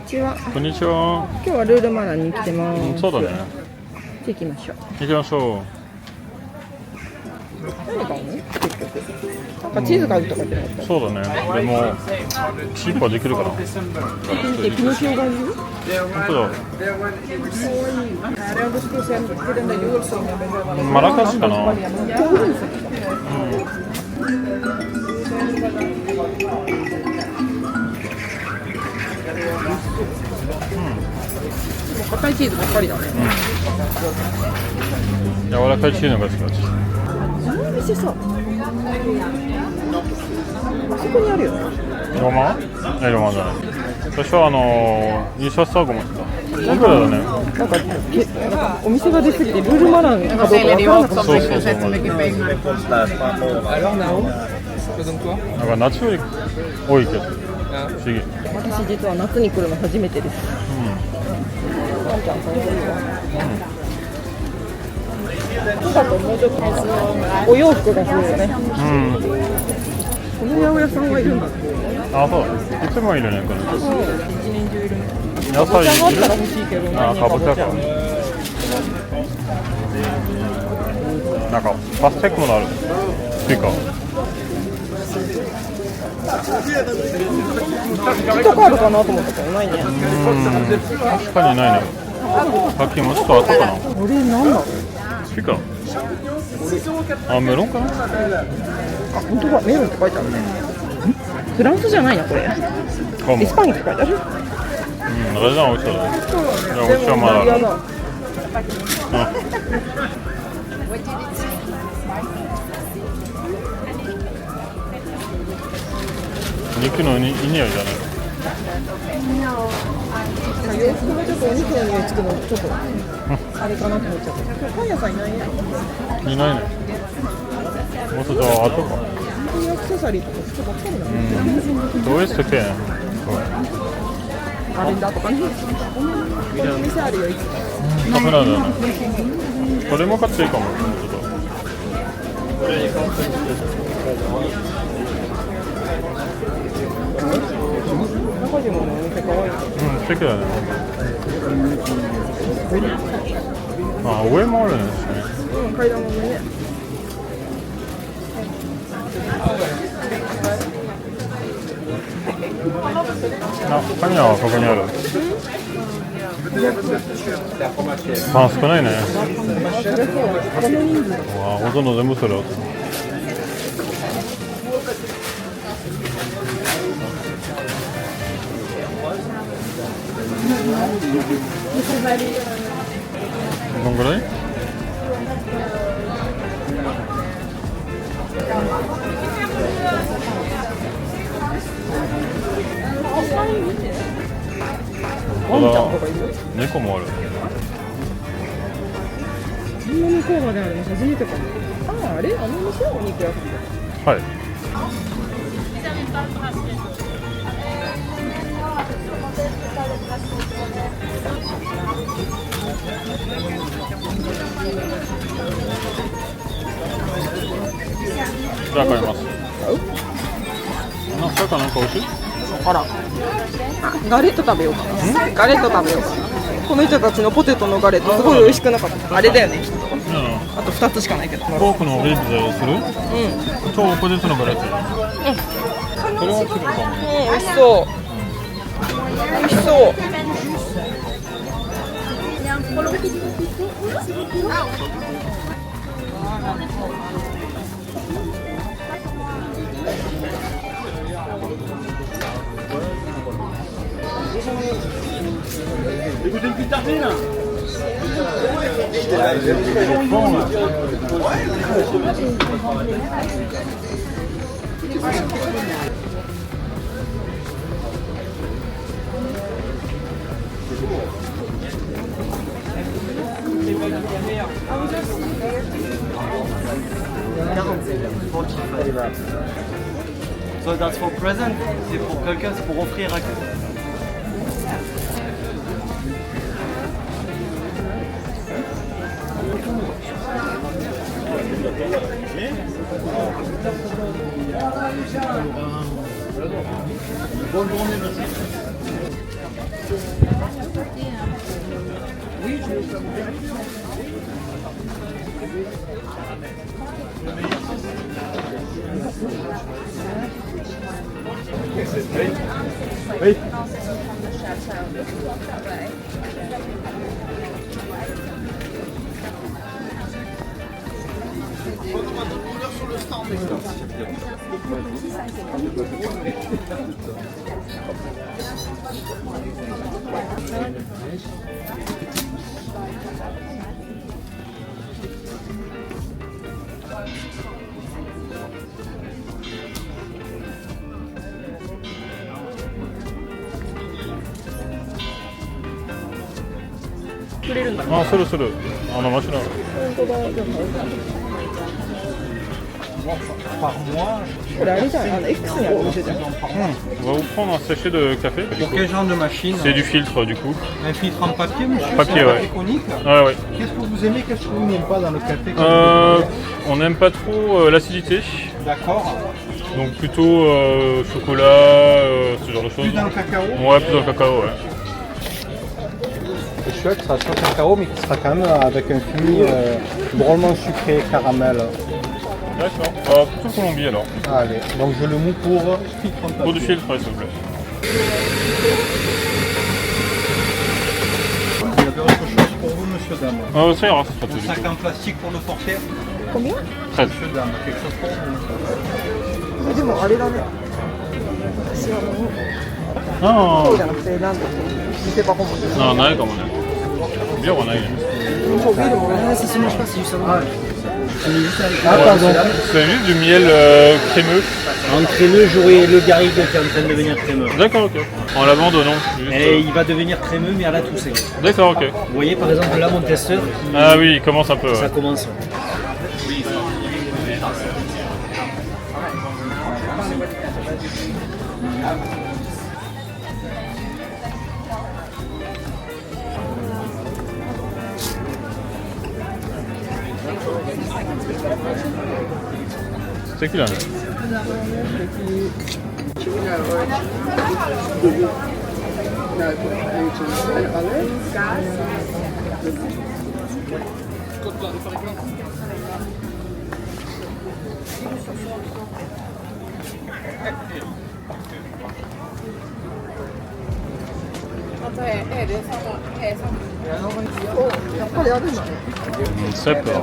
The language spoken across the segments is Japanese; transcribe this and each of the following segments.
ちは。こんにちは。今日はルールマランに来てます。そうだね。行きましょう。行きましょう。何買うの？結局。なんかチーズ買うとかってなかった。そうだね。でもチープはできるかな。見てピノキオがいる？本当だ。マラカスかな。硬いチーズばっかりだね。柔らかいチーズが好きだし。この店さ、あそこにあるよね。ロマン？ロマンじゃない。私は印刷サーゴ持ってた。いくらだね。なんかお店が出すぎてルールマランかどうかわからなかった。そう。なんか夏より多いけど。不思議。私実は夏に来るの初めてです。ワンちゃん可愛いわ。だともうちょっとお洋服がするよね。この八百屋さんはいるんだって。あ、そう。いつもいるね、これ。一年中いるね。野菜いる。かぼちゃがあったら欲しいけど。あ、かぼちゃか。なんかパステックもある。スイカ。人カードかなと思ったけどないね。確かにないね。さっきもちょっとあったかな。これなんだろう。スイカ。あ、メロンかな。あ、本当だ、メロンって書いてあるね。フランスじゃないなこれ。エスパニって書いてある。あれじゃん、美味しそうだね。いや、美味しいはまだある。肉のいい匂いじゃない。洋服がちょっとお肉の匂いつくのちょっとあれかなと思っちゃった。今日パン屋さんいないね。いないね。もうちょっと後か。アクセサリーとか服ばっかりだね。どういう世界？あれだとかね。この店あるよいつも。カフェなんだね。これも買っていいかも。ちょっと。中島のお店可愛い。素敵だね。あ、上もあるんですね。階段もね。あ、パン屋はここにある。パン少ないね。わあ、ほとんど全部それを。どんぐらい？ワンちゃんとかいる？猫もある。こんな向こうまであるの初めてかも。あ、あれ？あの店はお肉屋さんだ。はい。じゃあ買います。なんか美味しい？あら。ガレット食べようかな。ガレット食べようかな。この人たちのポテトのガレットすごい美味しくなかった。あれだよねきっと。あと2つしかないけど。ポークのリブでする？超ポテトのガレット。それは作るかも。美味しそう。美味しそう。So that's for present, c'est pour quelqu'un, c'est pour offrir à quelqu'un. Bonne journée, merci. Oui.あ、するする。マシュラ。これあれじゃん、X にあるお店じゃん。 On va vous prendre un sachet de café. Pour quel genre de machine? C'est du filtre du coup. Un filtre en papier, monsieur? Papier, C'est un ouais. papier conique. Ouais, ouais. Qu'est-ce que vous aimez, qu'est-ce que vous n'aimez pas dans le café? On n'aime pas trop l'acidité. D'accord. Donc plutôt chocolat, ce genre de choses. Plus dans le cacao? Ouais, plus dans le cacao, ouais. Le chouette sera sans cacao, mais qui sera quand même avec un fruit drôlement sucré, caramel. D'accord. Plutôt Colombie alors. Allez, donc je le mou pour filtre en Pour du papier. filtre, ouais, s'il vous plaît. Vous avez autre chose pour vous, monsieur, dame? Ça ira, ça sera tout Un du sac coup. en plastique pour le porter? Combien? 13. Monsieur, dame, quelque chose pour vous? でもあれだね。私はもう、あそうじゃなくて、なんだっけ、店箱も。あ、ないかもね。ビアはないね。そう、ビールもね。 Ah, pardon. C'est juste du miel crémeux. En crémeux, j'aurai le garrigue qui est en train de devenir crémeux. D'accord, ok. En lavande, non. Juste, Et il va devenir crémeux, mais à la toux sec. D'accord, ok. Vous voyez par exemple là mon testeur, qui- Ah oui, il commence un peu. Ouais. ça commence. C'est qui là? C'est pas.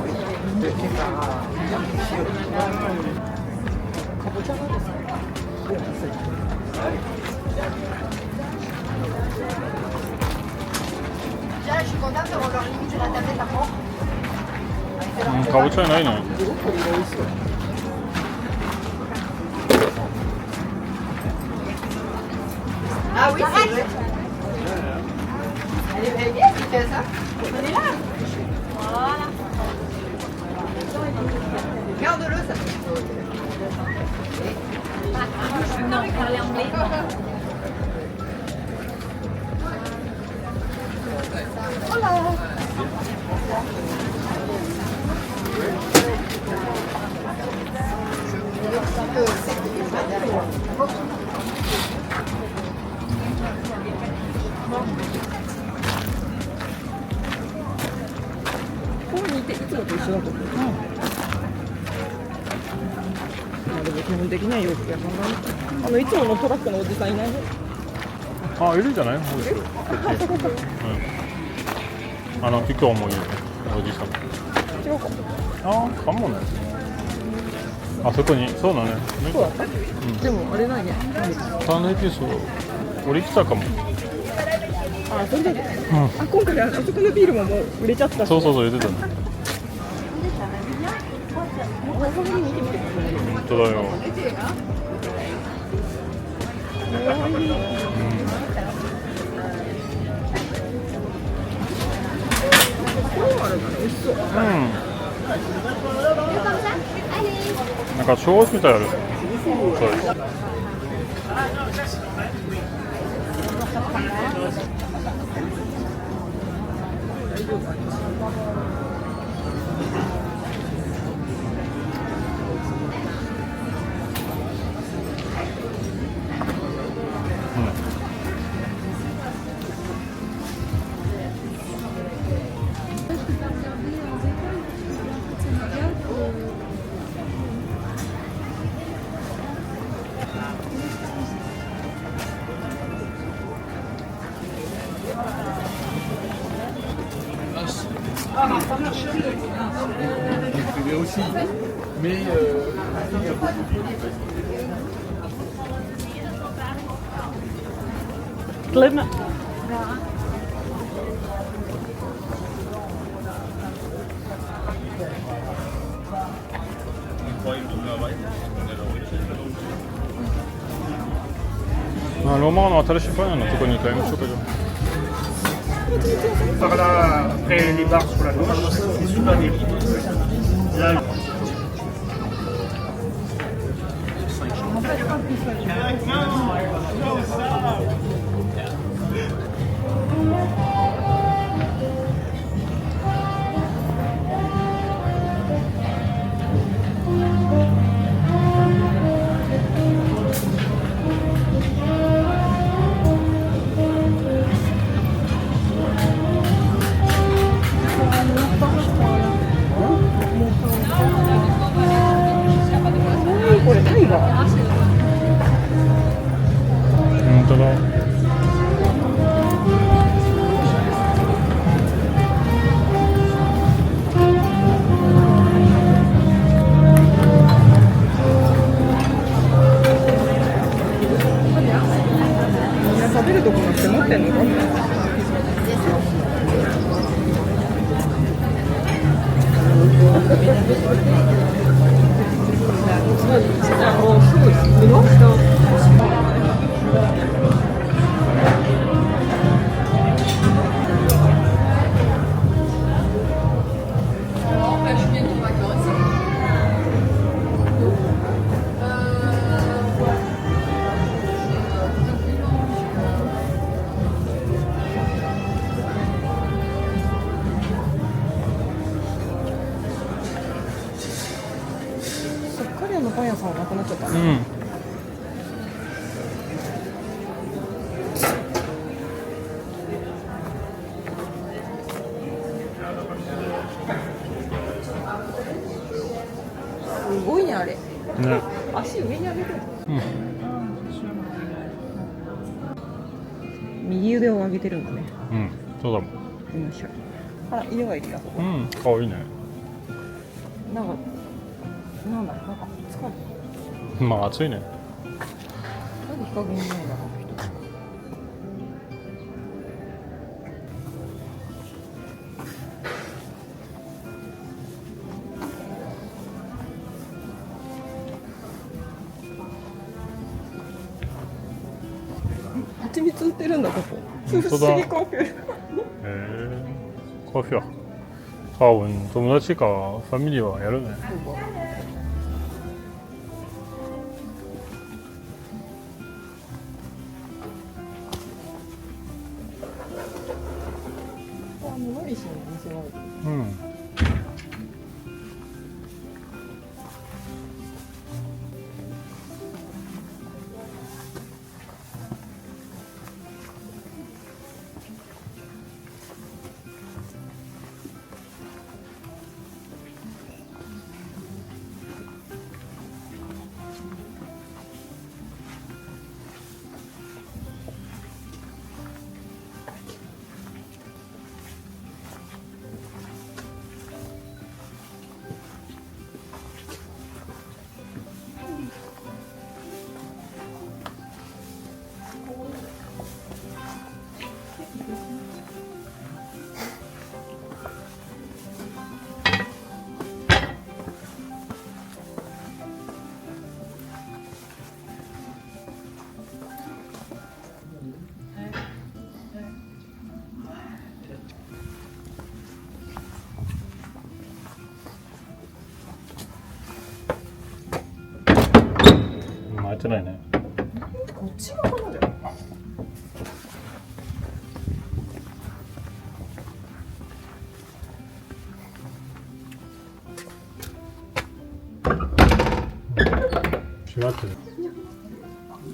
かぼちゃないの？ Ah oui, c'est vrai. Elle est bien, tu fais ça. Elle est là. Voilà. Garde-le, ça. Non, il parlait anglais. Hola.いつものトラックのおじさんいないね。あ、いるじゃない？こっち。うん。結構重いよね。おじさん。違うか。あ、かもね。あそこに、そうだね。そうだった。でもあれないね。ターンエピソード。俺来たかも。あ、それだけ。あ、今回あそこのビールももう売れちゃったし。そうそうそう言ってたね。本当だよ。なんか正月みたいある。そうです。Klimmen. Ma Romano a 3 panes, non tu connais quand même chaud. Par là, après les barres sur la gauche, c'est super bien. Là,これタイガー。本当だ。みんな食べるとこなくて持ってんのかな。すっかりパン屋さんはなくなっちゃったね。うん。すごいねあれ。ね。足上に上げてる。右腕を上げてるんだね。うん。そうだもん。よいしょ。あら犬がいるよ。うん。かわいいね。なんかなんだろうなんか疲れてる。まあ暑いね。なんで日陰にいないんだろう人。蜂蜜売ってるんだここ。本当だ不思議コンフュー。へえ。コフィア。多分友達かファミリーはやるね。ノリシのお店はある。うん。開いてないね。こっち側なんだよ。違ってる。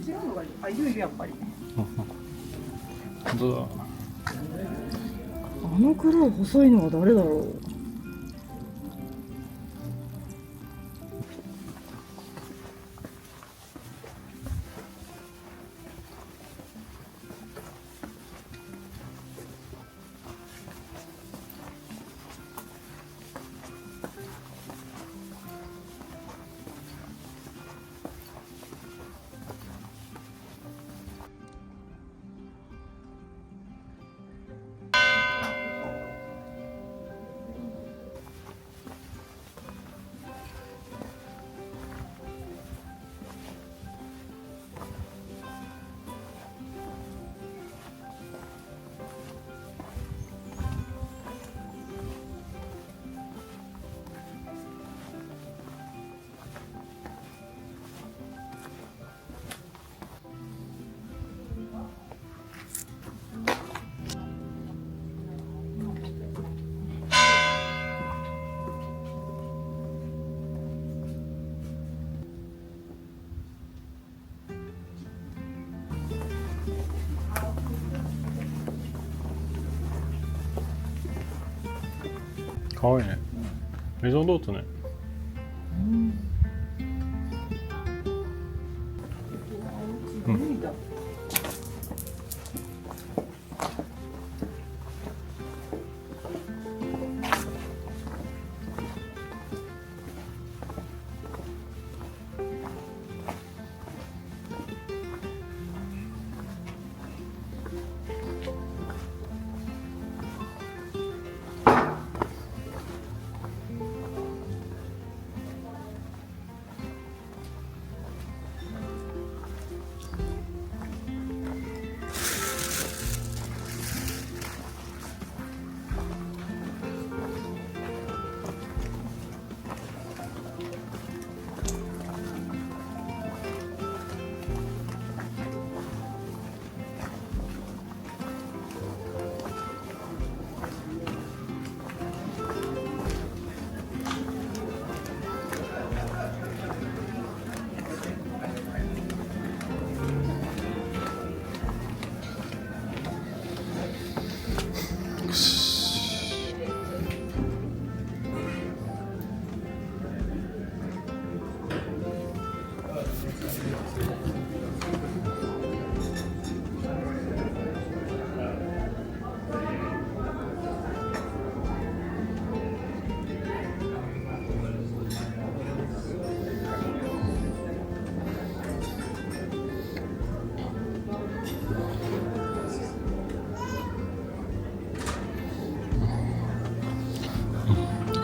違うのがいい。あ、いるやっぱり。本当だ。あの黒い細いのは誰だろう。かわいいね。メゾンドーツね。うん。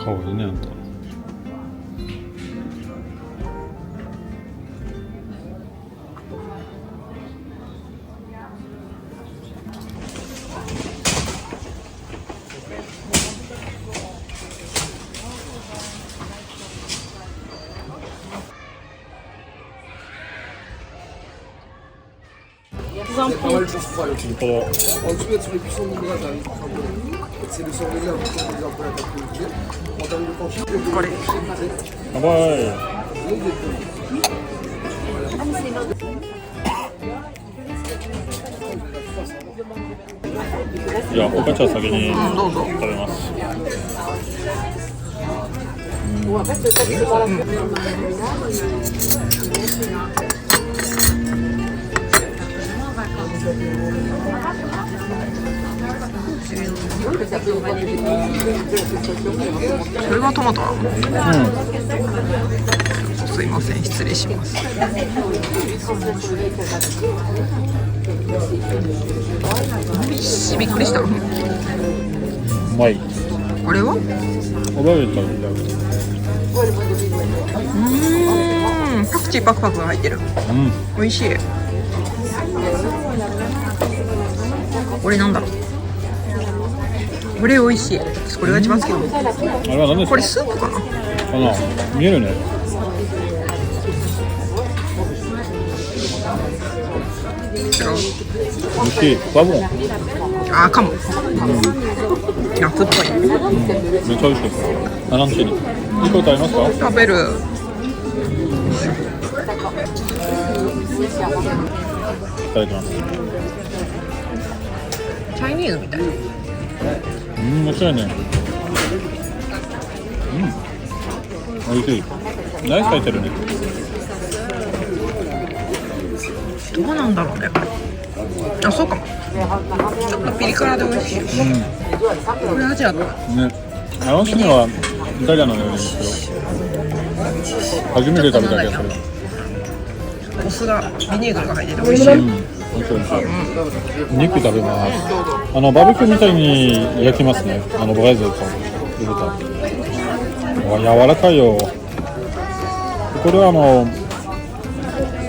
かわいいね、あんた。残本当だ。 Ensuite, sur les puissants de grade, c'est le sang des arbres qui sont des arbres à la technologie. En termes de quantité, これやばい。いや、おかちは先にどうぞ。食べます。それがトマトなの？すいません、失礼します。びっくりした。うまい。これは？おばあちゃんパクチーパクパクが入ってる。美味しい。これなんだろう。これ美味しい。これが一番好きなの。あれは何ですか？これスープかな？かな。見えるね。違う。美味しい。バボン。あーかも。夏っぽい。めっちゃ美味しい。アランチーニ。いいことありますか？食べる。いただきます。チャイニーズみたい。面白いね。美味しい。ナイス入ってるね。どうなんだろうね。あ、そうかも。ちょっとピリ辛で美味しい。これアジアだ。ね。アランチーニはイタリアンのようですけど、初めて食べた気がする。お酢がビニーグルが入ってて美味しい。美味しい美味しい。肉食べます。バーベキューみたいに焼きますね。ブライズと豚。柔らかいよ。これは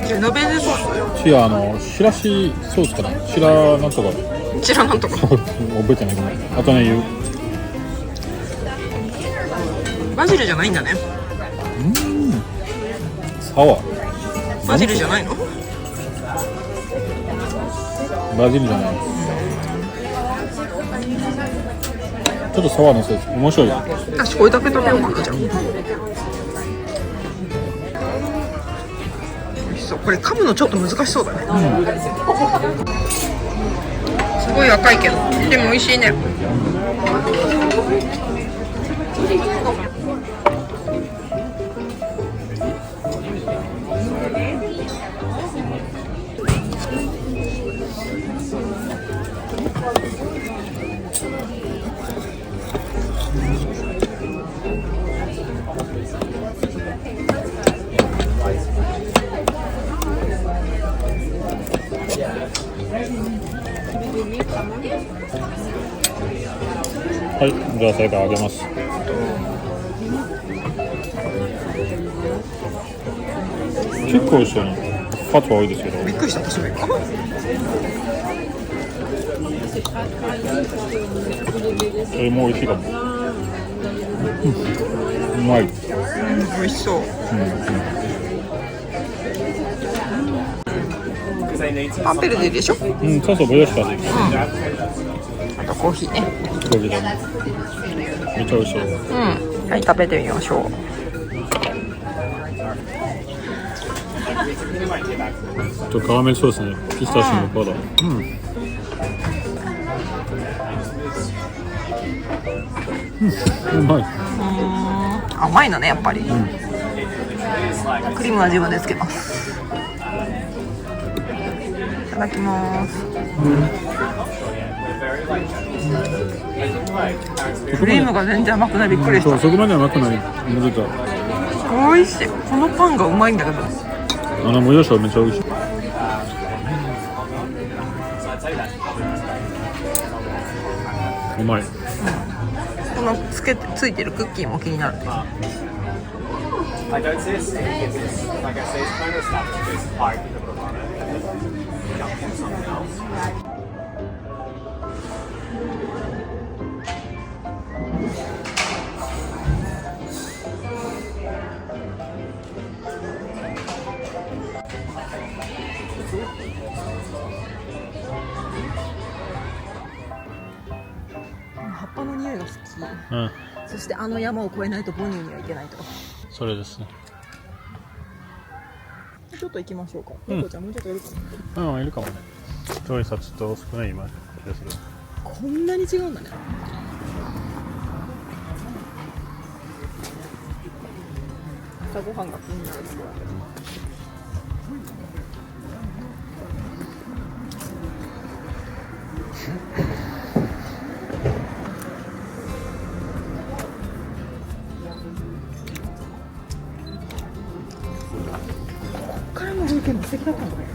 ジェノベーゼソース。違う、しらしソースかな。しらなんとか。しらなんとか。覚えてないけど。あとね、言う。バジルじゃないんだね。サワー。バジルじゃないの？バジルじゃない。ちょっとサワーのソース面白い。私これだけ食べようかなじゃあ。美味しそう。これ噛むのちょっと難しそうだね。すごい赤いけどでも美味しいね。はい、じゃあ最後揚げます。結構一緒にファットは多いですけど。びっくりした私も今。それも美味しいかも。うまい。美味しそう。パンペルデュでしょ。うん、そうそう、ブヨシカで。あとコーヒーね。コーヒーだね。めっちゃ美味しそう。はい、食べてみましょう。カラメルソースね、ピスタチオのパウダー。うまい。甘いのねやっぱり。クリームは自分でつけます。いただきます。クリームが全然甘くない、びっくりした。そこまで甘くない。むずか。美味しい。このパンがうまいんだけど。もやしはめっちゃ美味しい。うまい。このついてるクッキーも気になる。I don't see a stick. Like I say, it's kind of stuff. It's hard to put on it. Something else. 葉っぱの匂いが好き。そしてあの山を越えないとボニーには行けないと。それですね。ちょっと行きましょうか。猫ちゃんもうちょっといるかいるかもね。調理さちょっと少ない今ですけど。こんなに違うんだね。朝ごはんが気になる。こっからの風景も素敵だったんだね。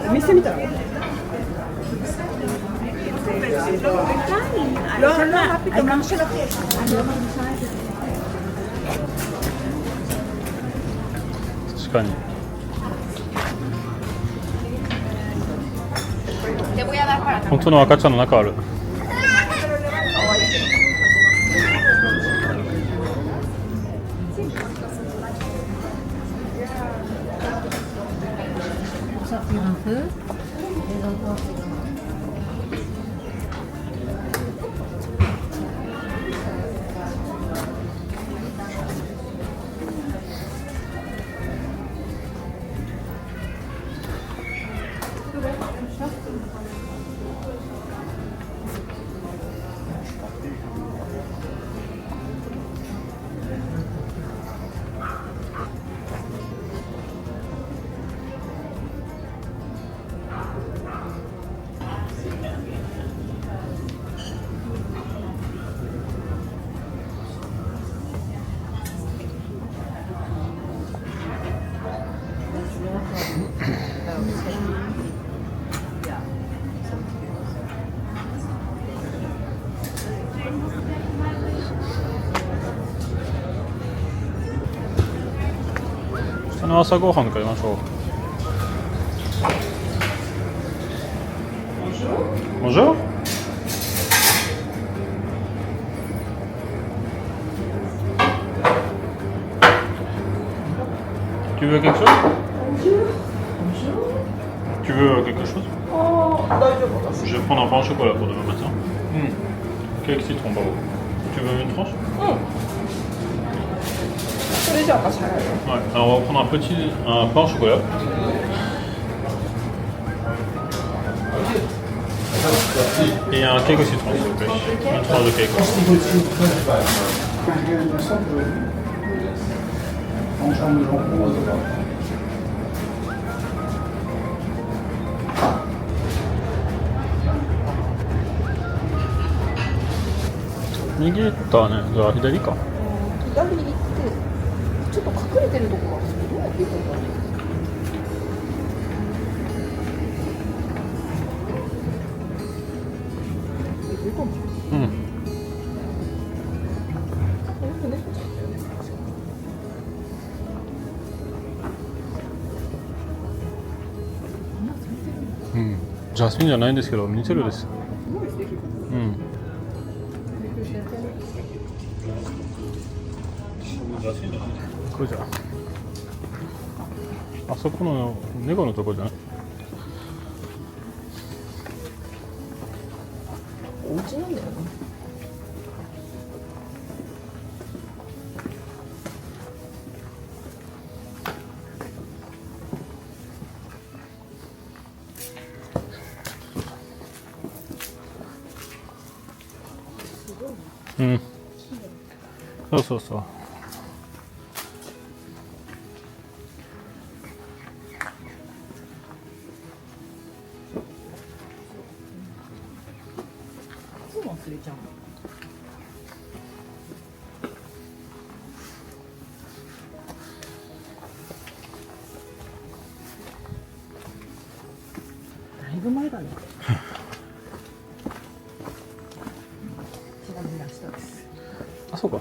お店見たら確かに。本当の赤ちゃんの中ある。その朝ごはん食べましょう。Bonjour. Tu veux quelque chose? Tu veux quelque chose? Je vais prendre un pain au chocolat pour demain matin. Quelques citrons, bravo. Tu veux une tranche? Ouais, alors on va prendre un pain au chocolat. Et il y a un cake aussi, je pense, s'il vous plaît. Une tranche de cake.握ったね。じゃあ左か。左行ってちょっと隠れてるとこがあるんですけど、どうやって行くんだろう。うん。うん。ジャスミンじゃないんですけど、似てるです。うん。これじゃあそこの猫のとこじゃない？お家なんだよな。うん。そうそうそう。忘れちゃう。だいぶ前だね。ちなみに明日です。あ、そうか。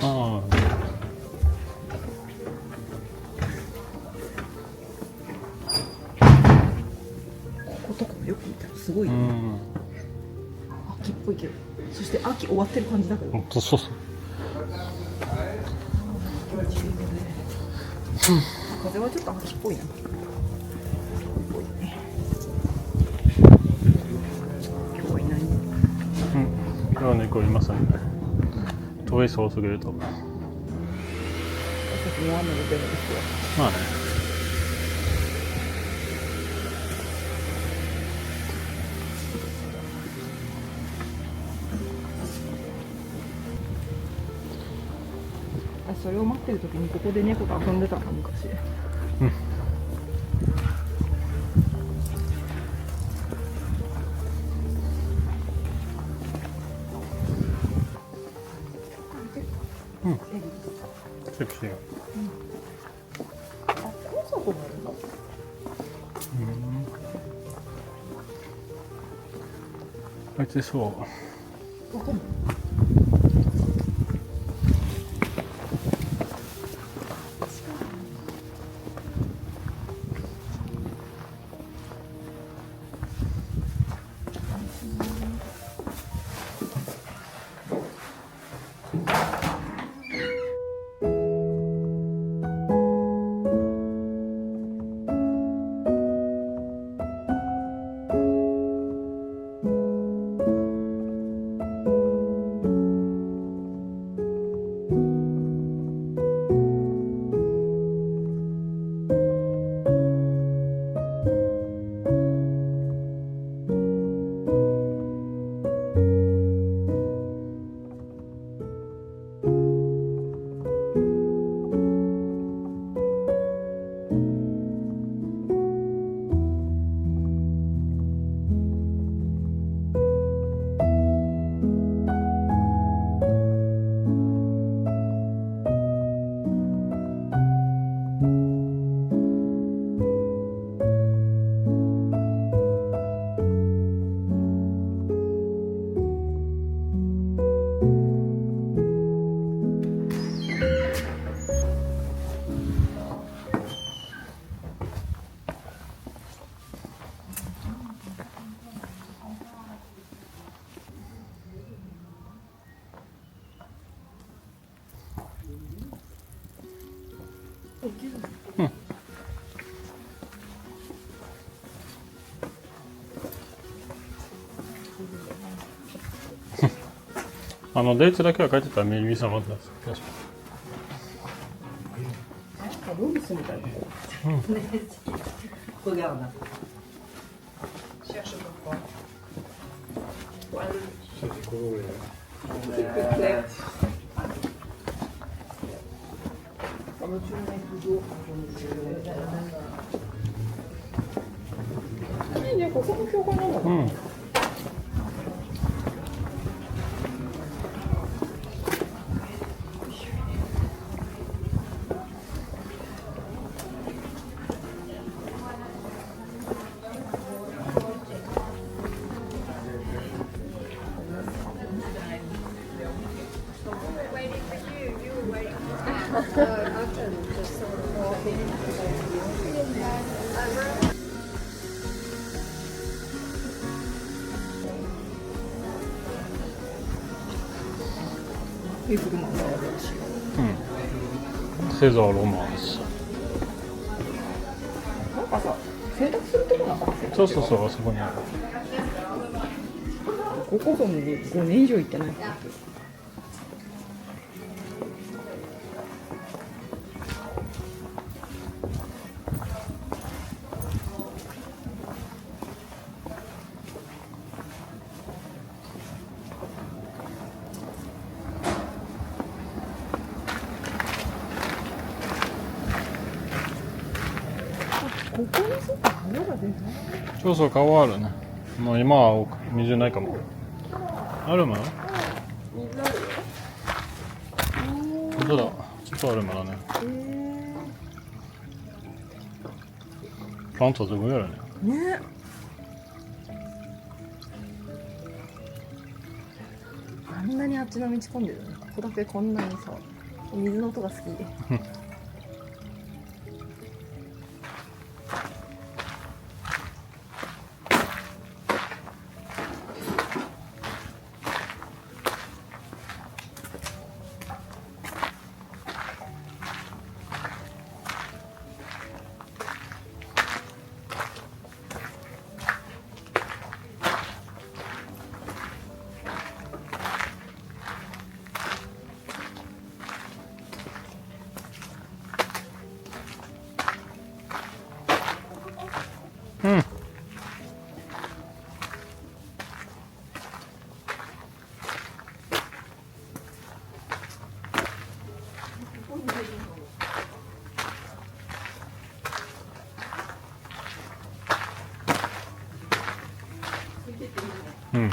ああ。こことかもよく見たらすごい、ね、うん。秋っぽいけど、そして秋終わってる感じだけど。そうそうそう。風はちょっと秋っぽいな。今日はいない。うん。今日は猫いませんね。遠いそうすぎると。さっきの雨の出るんですよ。まあね。それを待ってる時にここで猫と遊んでたの昔。うん。うん。セクシー。あ、コンサートもあるんだ。入ってそう。わかんない。うん。デーツだけは書いてたらメリー様だった。確かロースみたいな。いいね、ここも教会なの。うん。フィフルマンがあるし。セザーロマンス。なんかさ、洗濯するとこなかった。そうそうそう、あそこにある。ここも5年以上行ってない。ここにそうか川が出るの？そうそう、川あるね。もう今は水ないかも。あるもの？水あるよ。本当だ。ちょっとあるものね。パンツすごいあるね。ね。あんなにあっちの道混んでるね。ここだけこんなにさ、水の音が好きで。うん。うん。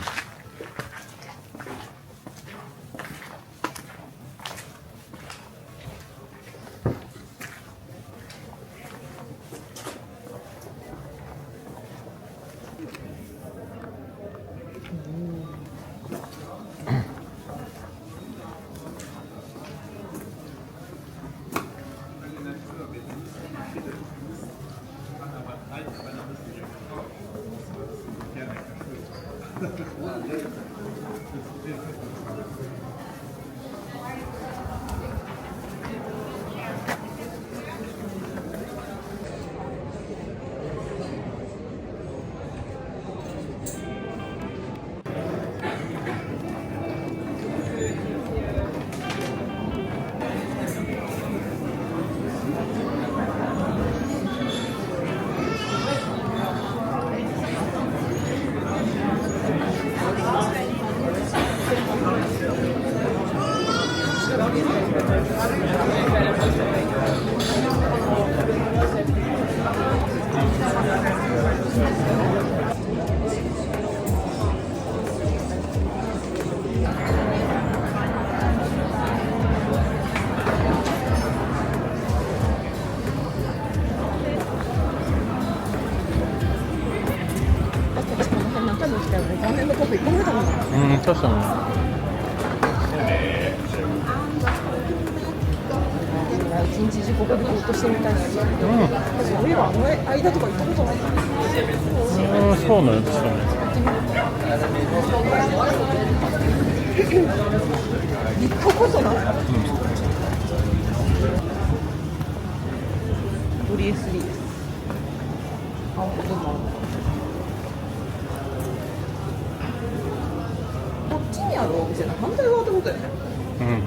うん、確かに。一日中ここでぼーっとしてみたいな。俺らあの間とか行ったことない。そうなんですかね。行ったことない。トリエ3です。あ、ここもある。こっちにあるお店の反対側ってことやね。うん。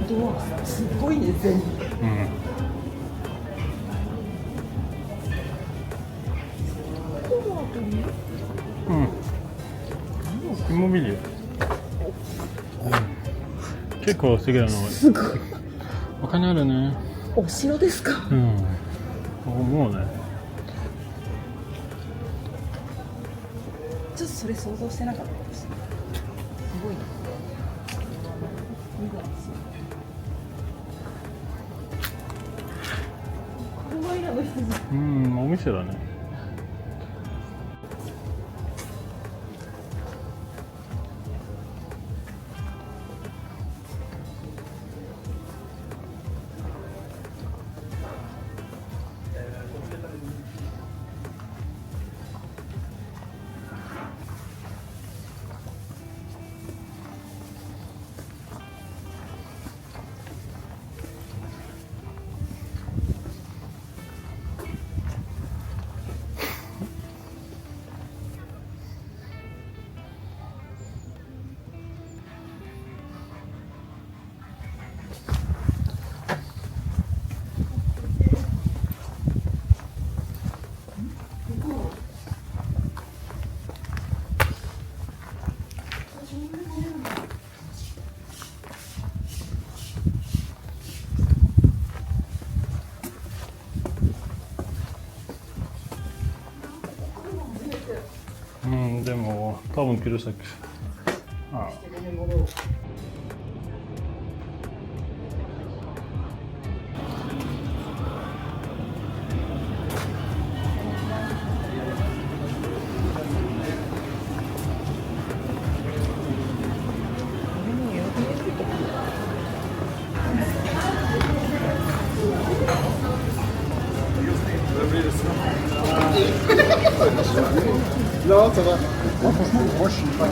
ドアすごいね、全部。うん。うん。イモビリア。結構素敵なの。すごい。お金あるね。お城ですか。うん。思うね。ちょっとそれ想像してなかったです。すごいな。車いらの人じゃん。うん、お店だね。うん、でも多分来る先。ああ。Non, ça va. Moi, franchement, moi, je suis pas.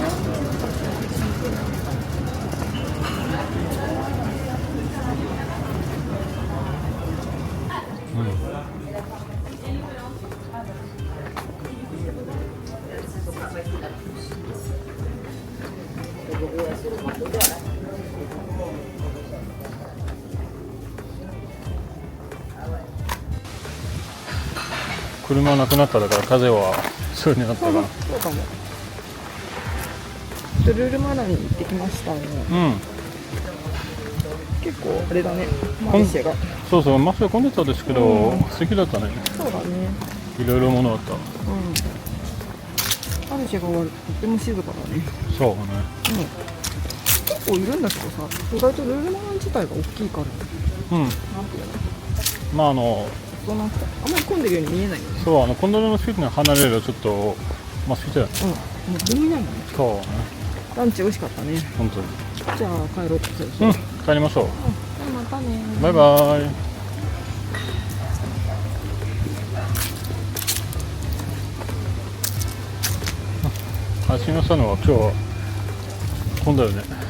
車なくなっただから風はそうになったかな。そうかも。ルルルマラに行ってきましたね。うん。結構あれだね。マルシェが。そうそう、マフィア混んでたですけど、素敵だったね。そうだね。いろいろものあった。うん。マルシェがとっても静かだね。そうね。結構いるんだけどさ、意外とルルルマラ自体が大きいから。うん。なんていうの。まあそうなんかあんまり混んでるように見えないよね。そうコンドルのスピードに離れるとちょっとまあ好きだよね。うん。もう誰もいないもんね。そうね。ランチ美味しかったね。本当に。じゃあ帰ろう。そううん、帰りましょう。またね。バイバイ。橋の佐野は今日は混んだよね。